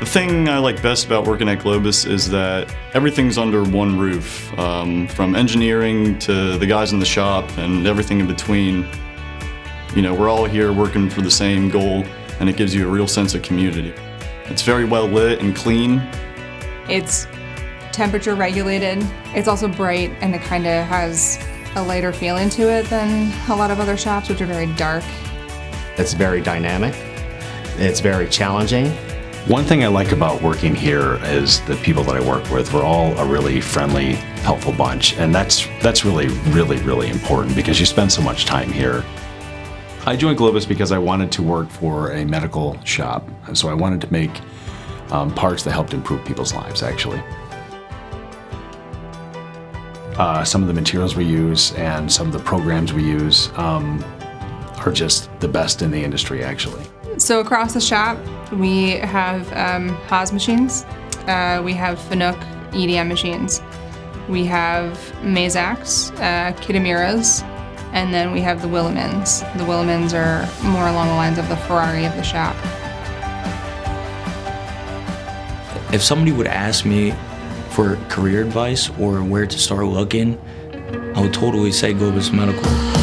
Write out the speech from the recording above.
thing I like best about working at Globus is that everything's under one roof, from engineering to the guys in the shop and everything in between. You know, we're all here working for the same goal, and it gives you a real sense of community. It's very well lit and clean. It's temperature regulated. It's also bright, and it kind of has a lighter feeling to it than a lot of other shops, which are very dark. It's very dynamic. It's very challenging. One thing I like about working here is the people that I work with. We're all a really friendly, helpful bunch, and that's really important because you spend so much time here. I joined Globus because I wanted to work for a medical shop, and so I wanted to make parts that helped improve people's lives, actually. Some of the materials we use and some of the programs we use are just the best in the industry, actually. So across the shop, we have Haas machines, we have Fanuc EDM machines, we have Mazaks, Kitamiras, and then we have the Willemins. The Willemins are more along the lines of the Ferrari of the shop. If somebody would ask me for career advice or where to start looking, I would totally say Globus Medical.